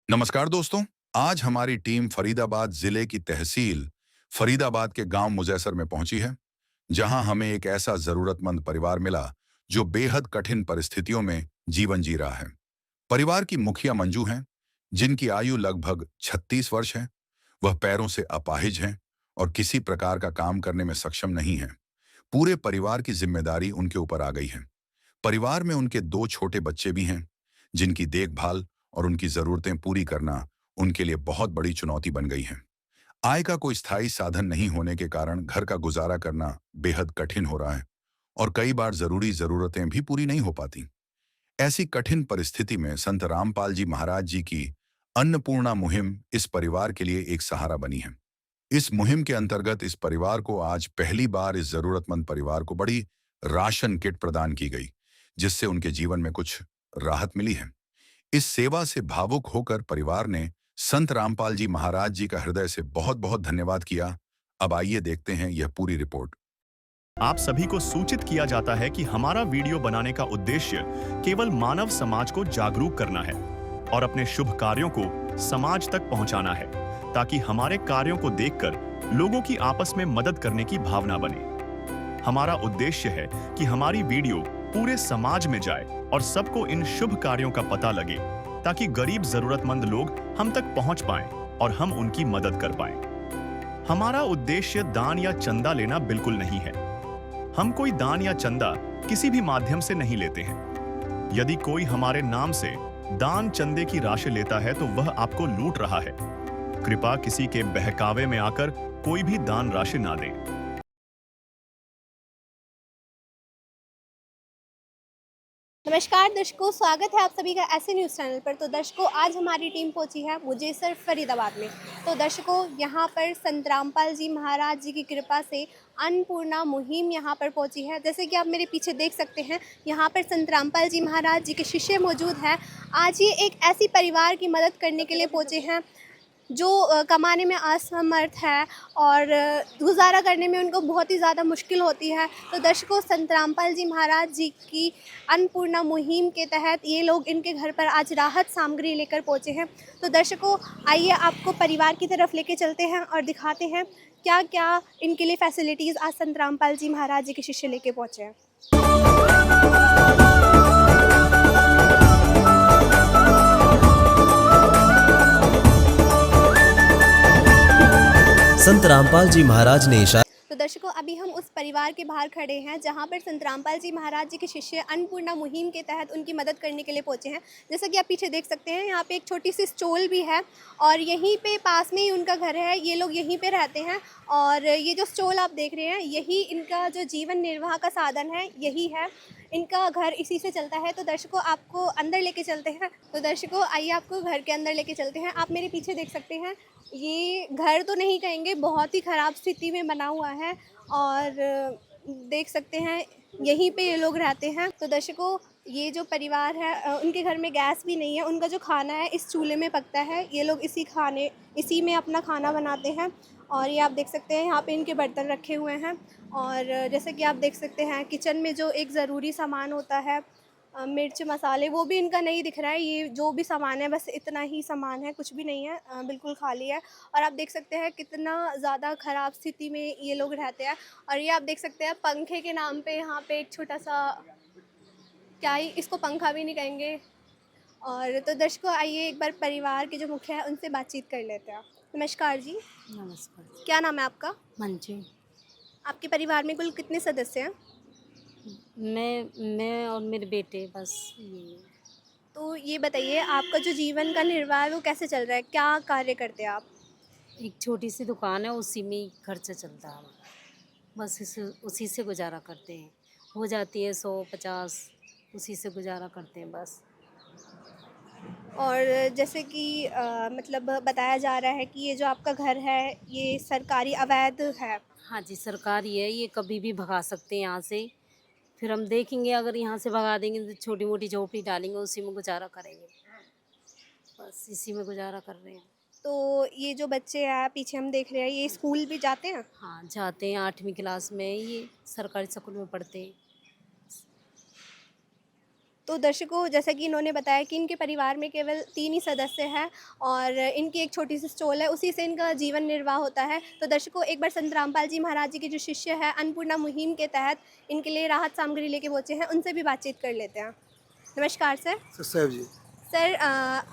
नमस्कार दोस्तों। आज हमारी टीम फरीदाबाद जिले की तहसील फरीदाबाद के गांव मुजैसर में पहुंची है, जहां हमें एक ऐसा जरूरतमंद परिवार मिला जो बेहद कठिन परिस्थितियों में जीवन जी रहा है। परिवार की मुखिया मंजू हैं, जिनकी आयु लगभग 36 वर्ष है। वह पैरों से अपाहिज हैं और किसी प्रकार का काम करने में सक्षम नहीं है। पूरे परिवार की जिम्मेदारी उनके ऊपर आ गई है। परिवार में उनके 2 छोटे बच्चे भी हैं, जिनकी देखभाल और उनकी जरूरतें पूरी करना उनके लिए बहुत बड़ी चुनौती बन गई है। आय का कोई स्थायी साधन नहीं होने के कारण घर का गुजारा करना बेहद कठिन हो रहा है और कई बार जरूरी जरूरतें भी पूरी नहीं हो पाती। ऐसी कठिन परिस्थिति में संत रामपाल जी महाराज जी की अन्नपूर्णा मुहिम इस परिवार के लिए एक सहारा बनी है। इस मुहिम के अंतर्गत इस परिवार को आज पहली बार इस जरूरतमंद परिवार को बड़ी राशन किट प्रदान की गई, जिससे उनके जीवन में कुछ राहत मिली है। इस सेवा से भावुक होकर परिवार ने संत रामपाल जी महाराज जी का हृदय से बहुत बहुत धन्यवाद किया। अब आइए देखते हैं यह पूरी रिपोर्ट। आप सभी को सूचित किया जाता है कि हमारा वीडियो बनाने का उद्देश्य केवल मानव समाज को जागरूक करना है और अपने शुभ कार्यों को समाज तक पहुंचाना है, ताकि हमारे कार्यों को देखकर लोगों की आपस में मदद करने की भावना बने। हमारा उद्देश्य है कि हमारी वीडियो पूरे समाज में जाए और सबको इन शुभ कार्यों का पता लगे, ताकि गरीब जरूरतमंद लोग हम तक पहुंच पाएं और हम उनकी मदद कर पाएं। हमारा उद्देश्य दान या चंदा लेना बिल्कुल नहीं है। हम कोई दान या चंदा किसी भी माध्यम से नहीं लेते हैं। यदि कोई हमारे नाम से दान चंदे की राशि लेता है तो वह आपको लूट रहा है। कृपया किसी के बहकावे में आकर कोई भी दान राशि ना दें। नमस्कार दर्शकों, स्वागत है आप सभी का ऐसे न्यूज़ चैनल पर। तो दर्शकों, आज हमारी टीम पहुंची है मुजेसर फरीदाबाद में। तो दर्शकों, यहां पर संत रामपाल जी महाराज जी की कृपा से अन्नपूर्णा मुहिम यहां पर पहुंची है। जैसे कि आप मेरे पीछे देख सकते हैं, यहां पर संत रामपाल जी महाराज जी के शिष्य मौजूद हैं। आज ये एक ऐसी परिवार की मदद करने के लिए पहुंचे हैं जो कमाने में असमर्थ है और गुज़ारा करने में उनको बहुत ही ज़्यादा मुश्किल होती है। तो दर्शकों, संत रामपाल जी महाराज जी की अन्नपूर्णा मुहिम के तहत ये लोग इनके घर पर आज राहत सामग्री लेकर पहुँचे हैं। तो दर्शकों, आइए आपको परिवार की तरफ लेके चलते हैं और दिखाते हैं क्या क्या इनके लिए फैसिलिटीज़ आज संत रामपाल जी महाराज जी के शिष्य लेके पहुँचे हैं। संत रामपाल जी महाराज ने इशारा। तो दर्शकों, अभी हम उस परिवार के बाहर खड़े हैं जहां पर संत रामपाल जी महाराज जी के शिष्य अन्नपूर्णा मुहिम के तहत उनकी मदद करने के लिए पहुंचे हैं। जैसा कि आप पीछे देख सकते हैं, यहाँ पे एक छोटी सी स्टॉल भी है और यहीं पे पास में ही उनका घर है। ये लोग यहीं पे रहते हैं और ये जो स्टॉल आप देख रहे हैं, यही इनका जो जीवन निर्वाह का साधन है, यही है। इनका घर इसी से चलता है। तो दर्शकों, आपको अंदर लेके चलते हैं। तो दर्शकों, आइए आपको घर के अंदर लेके चलते हैं। आप मेरे पीछे देख सकते हैं, ये घर तो नहीं कहेंगे, बहुत ही ख़राब स्थिति में बना हुआ है और देख सकते हैं यहीं पे ये लोग रहते हैं। तो दर्शकों, ये जो परिवार है उनके घर में गैस भी नहीं है। उनका जो खाना है इस चूल्हे में पकता है। ये लोग इसी में अपना खाना बनाते हैं और ये आप देख सकते हैं यहाँ पे इनके बर्तन रखे हुए हैं। और जैसे कि आप देख सकते हैं, किचन में जो एक ज़रूरी सामान होता है, मिर्च मसाले, वो भी इनका नहीं दिख रहा है। ये जो भी सामान है बस इतना ही सामान है, कुछ भी नहीं है, बिल्कुल खाली है। और आप देख सकते हैं कितना ज़्यादा ख़राब स्थिति में ये लोग रहते हैं। और ये आप देख सकते हैं पंखे के नाम पे यहाँ पे एक छोटा सा, क्या ही इसको पंखा भी नहीं कहेंगे। और तो दर्शकों, आइए एक बार परिवार के जो मुखिया है उनसे बातचीत कर लेते हैं। नमस्कार जी। नमस्कार। क्या नाम है आपका? मंजू। आपके परिवार में कुल कितने सदस्य हैं? मैं और मेरे बेटे, बस ये। तो ये बताइए, आपका जो जीवन का निर्वाह है वो कैसे चल रहा है? क्या कार्य करते हैं आप? एक छोटी सी दुकान है, उसी में ही खर्चा चलता है हमारा। बस उसी से गुजारा करते हैं। हो जाती है 100-50, उसी से गुजारा करते हैं बस। और जैसे कि मतलब बताया जा रहा है कि ये जो आपका घर है ये सरकारी अवैध है। हाँ जी, सरकारी है, ये कभी भी भगा सकते हैं यहाँ से। फिर हम देखेंगे, अगर यहाँ से भगा देंगे तो छोटी मोटी झोपड़ी डालेंगे, उसी में गुजारा करेंगे। बस इसी में गुजारा कर रहे हैं। तो ये जो बच्चे हैं पीछे हम देख रहे हैं, ये स्कूल भी जाते हैं? हाँ, जाते हैं, 8वीं क्लास में, ये सरकारी स्कूल में पढ़ते हैं। तो दर्शकों, जैसा कि इन्होंने बताया कि इनके परिवार में केवल 3 ही सदस्य हैं और इनकी एक छोटी सी स्टॉल है, उसी से इनका जीवन निर्वाह होता है। तो दर्शकों, एक बार संत रामपाल जी महाराज जी के जो शिष्य हैं अन्नपूर्णा मुहिम के तहत इनके लिए राहत सामग्री लेके पहुँचे हैं, उनसे भी बातचीत कर लेते हैं। नमस्कार सर। साहब जी। सर,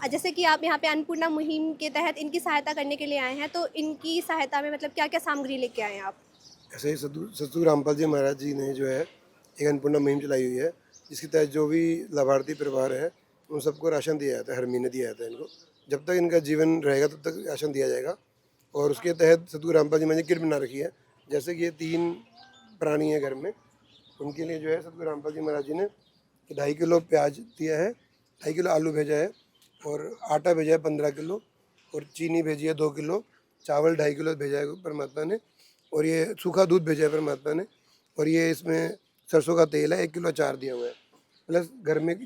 जैसे कि आप यहाँ पे अन्नपूर्णा मुहिम के तहत इनकी सहायता करने के लिए आए हैं, तो इनकी सहायता में मतलब क्या क्या सामग्री लेके आए हैं आप? ऐसे ही सतगुरु रामपाल जी महाराज जी ने जो है एक अन्नपूर्णा मुहिम चलाई हुई है, जिसके तहत जो भी लाभार्थी परिवार है उन सबको राशन दिया जाता है, हर महीने दिया जाता है इनको। जब तक इनका जीवन रहेगा तब तक राशन दिया जाएगा। और उसके तहत सतगुरु रामपाल जी महाराज ने किट बना रखी है। जैसे कि ये 3 प्राणी है घर में, उनके लिए जो है सतगुरु रामपाल जी महाराज जी ने 2.5 किलो प्याज दिया है, 2.5 किलो आलू भेजा है और आटा भेजा है 15 किलो और चीनी भेजी है 2 किलो, चावल 2.5 किलो भेजा है परमात्मा ने, और ये सूखा दूध भेजा है परमात्मा ने, और ये इसमें सरसों का तेल है, 1 किलो अचार दिया हुआ है, प्लस घर में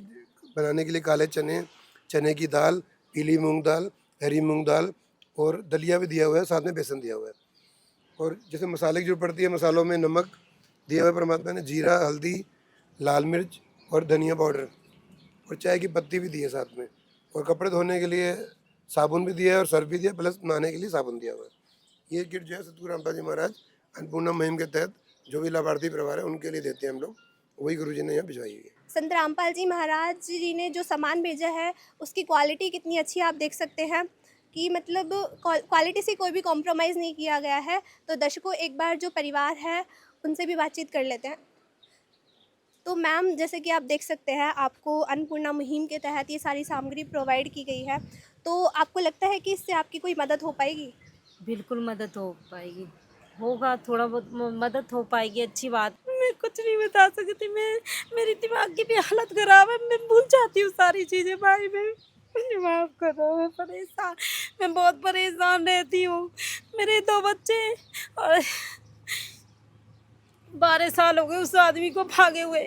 बनाने के लिए काले चने, चने की दाल, पीली मूंग दाल, हरी मूंग दाल और दलिया भी दिया हुआ है, साथ में बेसन दिया हुआ है। और जैसे मसाले की जरूरत पड़ती है, मसालों में नमक दिया हुआ है परमात्मा ने, जीरा, हल्दी, लाल मिर्च और धनिया पाउडर और चाय की पत्ती भी दी है साथ में। और कपड़े धोने के लिए साबुन भी दिया है और सर्फ भी दिया, प्लस नहाने के लिए साबुन दिया हुआ है। ये किट जो है सतगुरु रामपाल जी महाराज अन्नपूर्णा मुहिम के तहत जो भी लाभार्थी परिवार है उनके लिए देते हैं हम लोग, वही गुरु जी ने यहाँ भिजवाई है। संत रामपाल जी महाराज जी ने जो सामान भेजा है उसकी क्वालिटी कितनी अच्छी आप देख सकते हैं कि मतलब क्वालिटी से कोई भी कॉम्प्रोमाइज़ नहीं किया गया है। तो दर्शकों, एक बार जो परिवार है उनसे भी बातचीत कर लेते हैं। तो मैम, जैसे कि आप देख सकते हैं आपको अन्नपूर्णा मुहिम के तहत ये सारी सामग्री प्रोवाइड की गई है, तो आपको लगता है कि इससे आपकी कोई मदद हो पाएगी? बिल्कुल मदद हो पाएगी, होगा थोड़ा बहुत मदद हो पाएगी, अच्छी बात। मैं कुछ नहीं बता सकती, मेरी दिमाग की भी हालत खराब है, मैं भूल जाती हूँ सारी चीज़ें भाई। मुझे माफ़ करो, मैं बहुत परेशान रहती हूँ। मेरे 2 बच्चे और 12 साल हो गए उस आदमी को भागे हुए,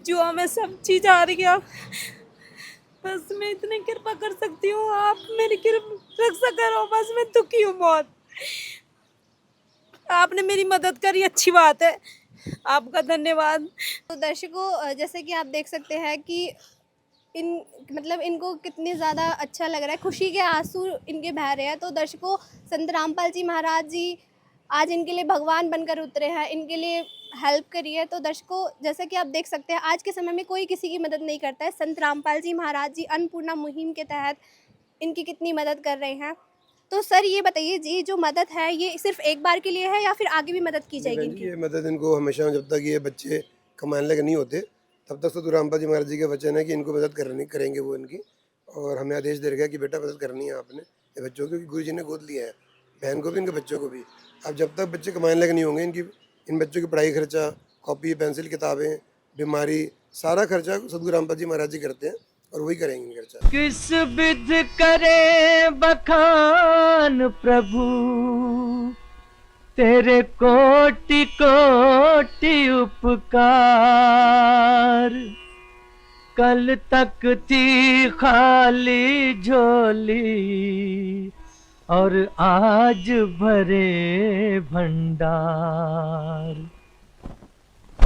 जुआ में सब चीज़ आ रही है। बस मैं इतनी कृपा कर सकती हूँ, आप मेरी रक्षा करो, बस मैं दुखी हूँ बहुत। आपने मेरी मदद करी, अच्छी बात है, आपका धन्यवाद। तो दर्शकों, जैसे कि आप देख सकते हैं कि इनको कितने ज़्यादा अच्छा लग रहा है, खुशी के आंसू इनके बह रहे हैं। तो दर्शकों, संत रामपाल जी महाराज जी आज इनके लिए भगवान बनकर उतरे हैं, इनके लिए हेल्प करी है। तो दर्शकों, जैसा कि आप देख सकते हैं आज के समय में कोई किसी की मदद नहीं करता है। संत रामपाल जी महाराज जी अन्नपूर्णा मुहिम के तहत इनकी कितनी मदद कर रहे हैं। तो सर, ये बताइए जी, जो मदद है ये सिर्फ एक बार के लिए है या फिर आगे भी मदद की जाएगी इनकी? ये मदद इनको हमेशा, जब तक ये बच्चे कमाने लगे नहीं होते तब तक सतगुरु रामपाल जी महाराज जी का वचन है कि इनको मदद करेंगे वो इनकी। और हमें आदेश दे रखा है कि बेटा मदद करनी है आपने ये बच्चों की, गुरु जी ने गोद लिया है, बहन को भी इनके बच्चों को भी। अब जब तक बच्चे कमाने लगे नहीं होंगे, इन बच्चों की पढ़ाई खर्चा, कॉपी पेंसिल किताबें, बीमारी, सारा खर्चा सतगुरु रामपाल जी महाराज जी करते हैं और वही करेंगे खर्चा। किस विध करे बखान प्रभु, तेरे कोटि कोटि उपकार। कल तक थी खाली झोली और आज भरे भंडार।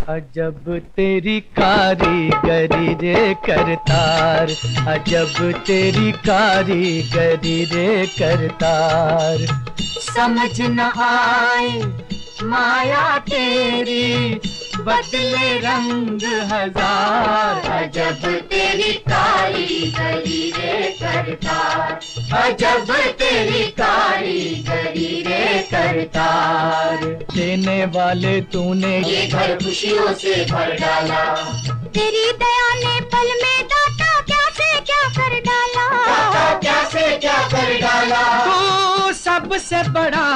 अजब तेरी कारीगरी रे करतार, अजब तेरी कारीगरी रे करतार। समझ न आए माया तेरी, बदले रंग हजार। अजब तेरी कारीगरी रे करतार, अजब तेरी कारीगरी रे करतार। देने वाले तूने ये घर खुशियों से भर डाला, तेरी दया ने पल में दाता क्या से क्या कर डाला, दाता क्या से क्या कर डाला। तू सबसे बड़ा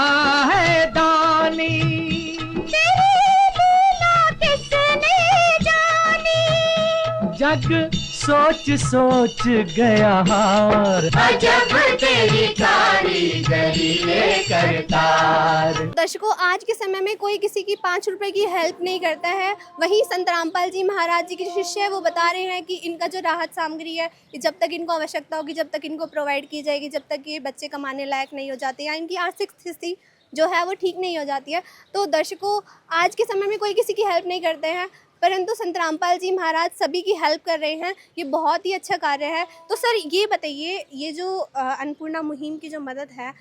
है दानी, तेरी लीला किसने जानी। जग सोच सोच गया हार। अजब तेरी कारीगरी रे करतार। दर्शकों, आज के समय में कोई किसी की 5 रुपए की हेल्प नहीं करता है। वहीं संत रामपाल जी महाराज जी के शिष्य है वो बता रहे हैं कि इनका जो राहत सामग्री है ये जब तक इनको आवश्यकता होगी, जब तक इनको प्रोवाइड की जाएगी, जब तक ये बच्चे कमाने लायक नहीं हो जाते या इनकी आर्थिक स्थिति जो है वो ठीक नहीं हो जाती है। तो दर्शकों, आज के समय में कोई किसी की हेल्प नहीं करते हैं। परंतु संत रामपाल जी महाराज सभी की हेल्प कर रहे हैं, ये बहुत ही अच्छा कार्य है। तो सर ये बताइए, ये जो अन्नपूर्णा मुहिम की जो मदद है,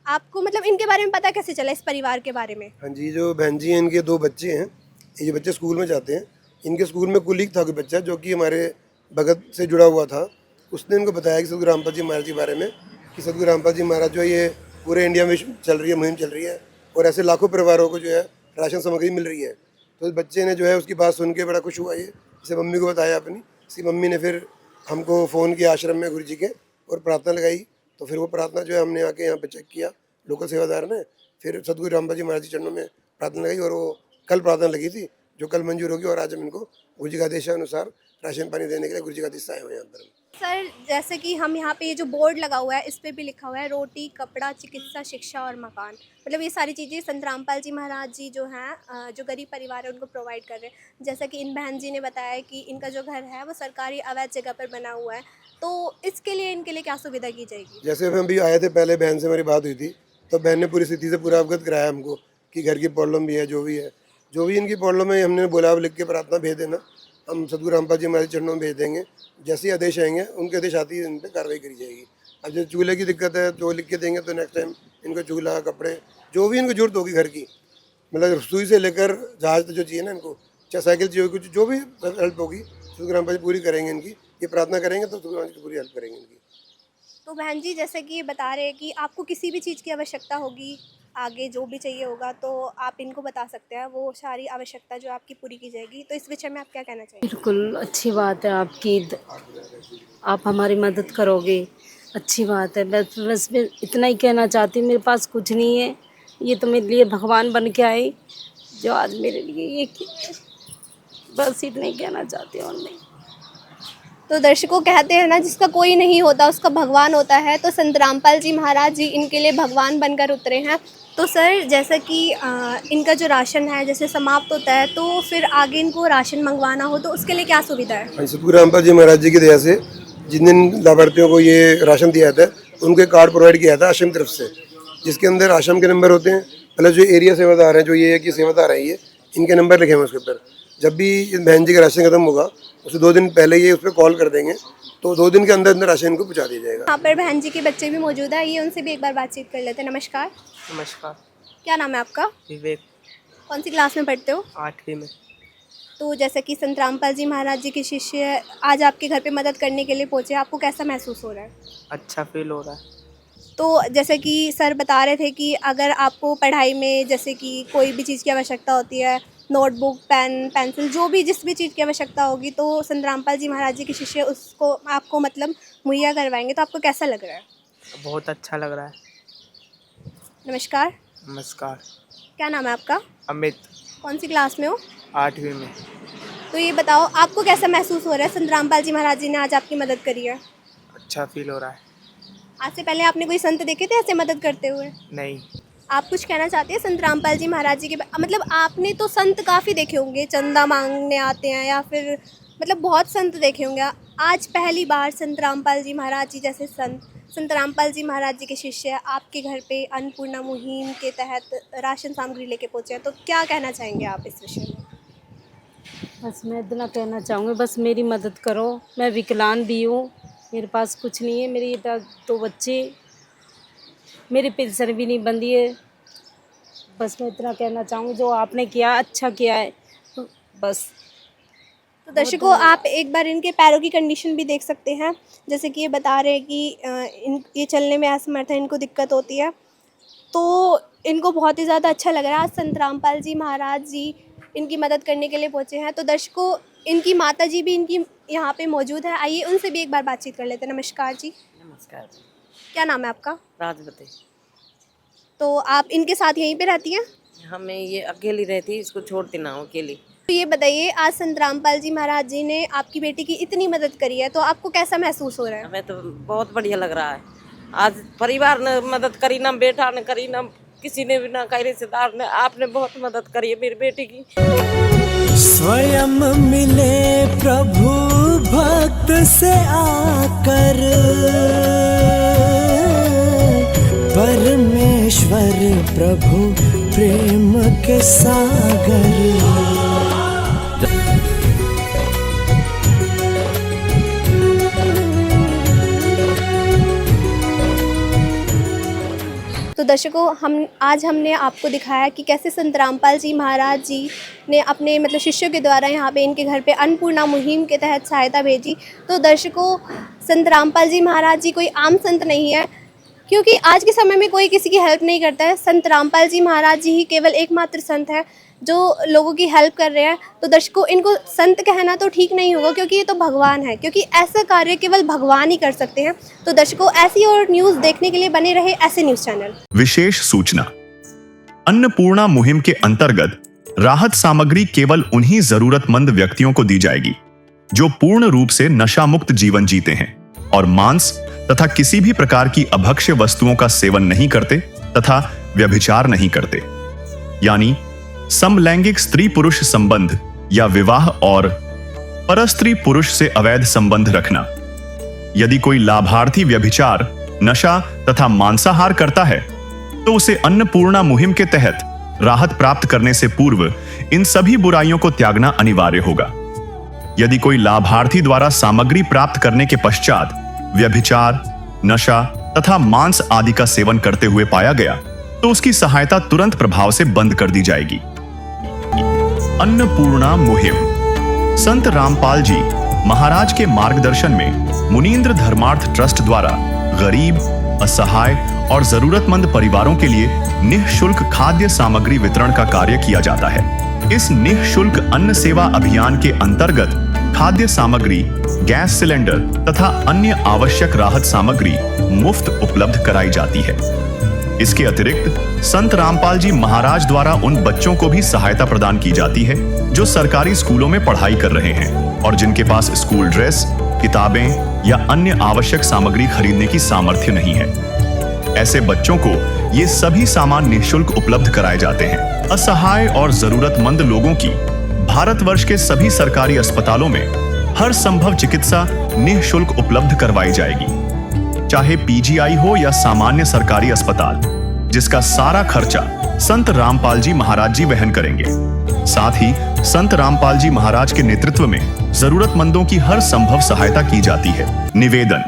आपको मतलब इनके बारे में पता कैसे चला, इस परिवार के बारे में? हाँ जी, जो बहन जी हैं इनके 2 बच्चे हैं, ये बच्चे स्कूल में जाते हैं। इनके स्कूल में कुलीग था कोई बच्चा जो कि हमारे भगत से जुड़ा हुआ था, उसने इनको बताया कि सतगुरु रामपाल जी महाराज के बारे में, कि सतगुरु रामपाल जी महाराज जो है ये पूरे इंडिया में चल रही है, मुहिम चल रही है और ऐसे लाखों परिवारों को जो है राशन सामग्री मिल रही है। तो इस बच्चे ने जो है उसकी बात सुन के बड़ा खुश हुआ, ये इसे मम्मी को बताया अपनी। इसकी मम्मी ने फिर हमको फ़ोन किया आश्रम में गुरु जी के और प्रार्थना लगाई। तो फिर वो प्रार्थना जो है हमने आके यहाँ पे चेक किया लोकल सेवादार ने, फिर सतगुरु रामपाल जी महाराज के चरणों में प्रार्थना लगाई और वो कल प्रार्थना लगी थी जो कल मंजूर होगी और आज हम इनको गुरु जी का आदेशानुसार राशन पानी देने के लिए गुरु जी का आदेश आए हुए हैं अंदर। सर जैसे कि हम यहाँ पे ये जो बोर्ड लगा हुआ है, इस पे भी लिखा हुआ है रोटी, कपड़ा, चिकित्सा, शिक्षा और मकान। मतलब ये सारी चीज़ें संत रामपाल जी महाराज जी जो हैं, जो गरीब परिवार है उनको प्रोवाइड कर रहे हैं। जैसा कि इन बहन जी ने बताया कि इनका जो घर है वो सरकारी अवैध जगह पर बना हुआ है, तो इसके लिए इनके लिए क्या सुविधा की जाएगी? जैसे हम अभी आए थे पहले, बहन से हमारी बात हुई थी, तो बहन ने पूरी स्थिति से पूरा अवगत कराया हमको कि घर की प्रॉब्लम भी है, जो भी इनकी प्रॉब्लम है हमने बोला अब लिख के प्रार्थना भेज देना, हम सतगुरु रामपाल जी महाराज चरणों में भेज देंगे। जैसे ही आदेश आएंगे उनके आदेश आती है इन पर कार्रवाई करी जाएगी। अब जो चूल्हे की दिक्कत है तो लिख के देंगे, तो नेक्स्ट टाइम इनको चूल्हा, कपड़े, जो भी इनको जरूरत होगी घर की, मतलब रसोई से लेकर जहाज तक जो चाहिए ना इनको, चाहे साइकिल चाहिए होगी, जो भी हेल्प होगी सतगुरु रामपाल जी पूरी करेंगे इनकी। ये प्रार्थना करेंगे तो सतगुरु रामपाल जी पूरी हेल्प करेंगे इनकी। तो बहन जी जैसे कि ये बता रहे हैं कि आपको किसी भी चीज़ की आवश्यकता होगी, आगे जो भी चाहिए होगा तो आप इनको बता सकते हैं, वो सारी आवश्यकता जो आपकी पूरी की जाएगी। तो इस विषय में आप क्या कहना चाहिए? बिल्कुल अच्छी बात है आपकी, आप हमारी मदद करोगे, अच्छी बात है। बस मैं इतना ही कहना चाहती हूँ, मेरे पास कुछ नहीं है, ये तो मेरे लिए भगवान बन के आए जो आज मेरे लिए ये किए। बस इतना ही कहना चाहती हूँ और नहीं। तो दर्शकों कहते हैं ना, जिसका कोई नहीं होता उसका भगवान होता है, तो संत रामपाल जी महाराज जी इनके लिए भगवान बनकर उतरे हैं। तो सर जैसा कि इनका जो राशन है जैसे समाप्त होता है, तो फिर आगे इनको राशन मंगवाना हो तो उसके लिए क्या सुविधा है? सतगुरु रामपाल जी महाराज जी की दया से जिन जिन लाभार्थियों को ये राशन दिया था उनके कार्ड प्रोवाइड किया था आश्रम की तरफ से, जिसके अंदर आश्रम के नंबर होते हैं, प्लस जो एरिया सेवादार हैं, जो ये कि सेवादार है ये, इनके नंबर लिखे हुए उसके ऊपर। जब भी इस बहन जी का राशन खत्म होगा उससे 2 दिन पहले ये उस पर कॉल कर देंगे, तो 2 दिन के अंदर अंदर राशन इनको पहुँचा दिया जाएगा। यहाँ पर बहन जी के बच्चे भी मौजूद है, ये उनसे भी एक बार बातचीत कर लेते हैं। नमस्कार। नमस्कार। क्या नाम है आपका? विवेक। कौन सी क्लास में पढ़ते हो? 8वीं में। तो जैसे कि संत रामपाल जी महाराज जी के शिष्य आज आपके घर पे मदद करने के लिए पहुँचे, आपको कैसा महसूस हो रहा है? अच्छा फील हो रहा है। तो जैसे कि सर बता रहे थे कि अगर आपको पढ़ाई में जैसे कि कोई भी चीज़ की आवश्यकता होती है, नोटबुक, पेन, पेंसिल, जो भी जिस भी चीज़ की आवश्यकता होगी, तो संत रामपाल जी महाराज जी के शिष्य उसको आपको मतलब मुहैया करवाएंगे। तो आपको कैसा लग रहा है? बहुत अच्छा लग रहा है। नमस्कार। नमस्कार। क्या नाम है आपका? अमित। कौन सी क्लास में हो? 8वीं में। तो ये बताओ आपको कैसा महसूस हो रहा है, संत रामपाल जी महाराज जी ने आज आपकी मदद करी है? अच्छा फील हो रहा है। आज से पहले आपने कोई संत देखे थे ऐसे मदद करते हुए? नहीं। आप कुछ कहना चाहते हैं संत रामपाल जी महाराज जी के मतलब आपने तो संत काफ़ी देखे होंगे, चंदा मांगने आते हैं या फिर मतलब बहुत संत देखे होंगे, आज पहली बार संत रामपाल जी महाराज जी जैसे संत रामपाल जी महाराज जी के शिष्य आपके घर पे अन्नपूर्णा मुहिम के तहत राशन सामग्री लेके पहुँचे हैं, तो क्या कहना चाहेंगे आप इस विषय में? बस मैं इतना कहना चाहूँगी, बस मेरी मदद करो। मैं विकलांग भी हूँ, मेरे पास कुछ नहीं है, मेरे 2 बच्चे, मेरी पेंशन भी नहीं बंदी है। बस मैं इतना कहना चाहूँगी, जो आपने किया अच्छा किया है, तो बस। तो दर्शकों आप एक बार इनके पैरों की कंडीशन भी देख सकते हैं, जैसे कि ये बता रहे हैं कि ये चलने में असमर्थ है, इनको दिक्कत होती है, तो इनको बहुत ही ज़्यादा अच्छा लग रहा है। आज संत रामपाल जी महाराज जी इनकी मदद करने के लिए पहुँचे हैं। तो दर्शकों इनकी माता जी भी इनकी यहाँ पे मौजूद है, आइए उनसे भी एक बार बातचीत कर लेते हैं। नमस्कार जी। नमस्कार। क्या नाम है आपका? राजवती। तो आप इनके साथ यहीं पे रहती हैं? हमें ये अकेली रहती, इसको छोड़ती ना हूँ अकेली। तो ये बताइए, आज संत रामपाल जी महाराज जी ने आपकी बेटी की इतनी मदद करी है, तो आपको कैसा महसूस हो रहा है? हमें तो बहुत बढ़िया लग रहा है। आज परिवार ने मदद करी, ना बेटा ने करी, ना किसी ने भी, ना कई रिश्तेदार ने, आपने बहुत मदद करी है मेरी बेटी की। स्वयं मिले प्रभु भक्त से आकर, परमेश्वर प्रभु प्रेम के सागर। तो दर्शकों, आज हमने आपको दिखाया कि कैसे संत रामपाल जी महाराज जी ने अपने मतलब शिष्यों के द्वारा यहाँ पे इनके घर पे अन्नपूर्णा मुहिम के तहत सहायता भेजी। तो दर्शकों, संत रामपाल जी महाराज जी कोई आम संत नहीं है, क्योंकि आज के समय में कोई किसी की हेल्प नहीं करता है। संत रामपाल जी महाराज जी ही केवल एकमात्र संत है जो लोगों की हेल्प कर रहे हैं। तो दर्शकों, इनको संत कहना तो ठीक नहीं होगा, क्योंकि ये तो भगवान है, क्योंकि ऐसा कार्य केवल भगवान ही कर सकते हैं। तो दर्शकों, ऐसी और न्यूज़ देखने के लिए बने रहे ऐसे न्यूज़ चैनल। विशेष सूचना, अन्नपूर्णा मुहिम के अंतर्गत राहत सामग्री केवल उन्हीं जरूरतमंद व्यक्तियों को दी जाएगी जो पूर्ण रूप से नशा मुक्त जीवन जीते हैं और मांस तथा किसी भी प्रकार की अभक्ष्य वस्तुओं का सेवन नहीं करते तथा व्यभिचार नहीं करते, यानी समलैंगिक स्त्री पुरुष संबंध या विवाह और परस्त्री पुरुष से अवैध संबंध रखना। यदि कोई लाभार्थी व्यभिचार, नशा तथा मांसाहार करता है तो उसे अन्नपूर्णा मुहिम के तहत राहत प्राप्त करने से पूर्व इन सभी बुराइयों को त्यागना अनिवार्य होगा। यदि कोई लाभार्थी द्वारा सामग्री प्राप्त करने के पश्चात व्यभिचार, नशा तथा मांस आदि का सेवन करते हुए पाया गया तो उसकी सहायता तुरंत प्रभाव से बंद कर दी जाएगी। अन्नपूर्णा मुहिम। संत रामपाल जी महाराज के मार्गदर्शन में मुनींद्र धर्मार्थ ट्रस्ट द्वारा गरीब, असहाय और जरूरतमंद परिवारों के लिए निःशुल्क खाद्य सामग्री वितरण का कार्य किया जाता है। इस निःशुल्क अन्न सेवा अभियान के अंतर्गत खाद्य सामग्री, गैस सिलेंडर तथा अन्य आवश्यक राहत सामग्री मुफ्त उपलब्ध कराई जाती है। इसके अतिरिक्त संत रामपाल जी महाराज द्वारा उन बच्चों को भी सहायता प्रदान की जाती है जो सरकारी स्कूलों में पढ़ाई कर रहे हैं और जिनके पास स्कूल ड्रेस, किताबें या अन्य आवश्यक सामग्री खरीदने की सामर्थ्य नहीं है। ऐसे बच्चों को ये सभी सामान निःशुल्क उपलब्ध कराए जाते हैं। असहाय और जरूरतमंद लोगों की भारतवर्ष के सभी सरकारी अस्पतालों में हर संभव चिकित्सा निःशुल्क उपलब्ध करवाई जाएगी, चाहे पीजीआई हो या सामान्य सरकारी अस्पताल, जिसका सारा खर्चा संत रामपाल जी महाराज जी वहन करेंगे। साथ ही संत रामपाल जी महाराज के नेतृत्व में जरूरतमंदों की हर संभव सहायता की जाती है। निवेदन,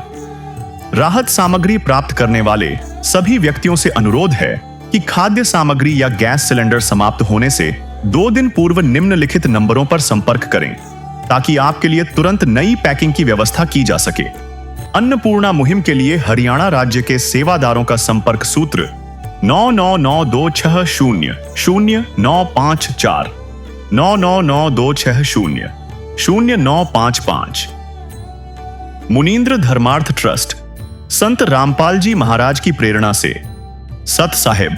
राहत सामग्री प्राप्त करने वाले सभी व्यक्तियों से अनुरोध है कि खाद्य सामग्री या गैस सिलेंडर समाप्त होने से 2 दिन पूर्व निम्नलिखित नंबरों पर संपर्क करें ताकि आपके लिए तुरंत नई पैकिंग की व्यवस्था की जा सके। अन्नपूर्णा मुहिम के लिए हरियाणा राज्य के सेवादारों का संपर्क सूत्र 9992600954 9992600955। मुनींद्र धर्मार्थ ट्रस्ट संत रामपाल जी महाराज की प्रेरणा से सत साहिब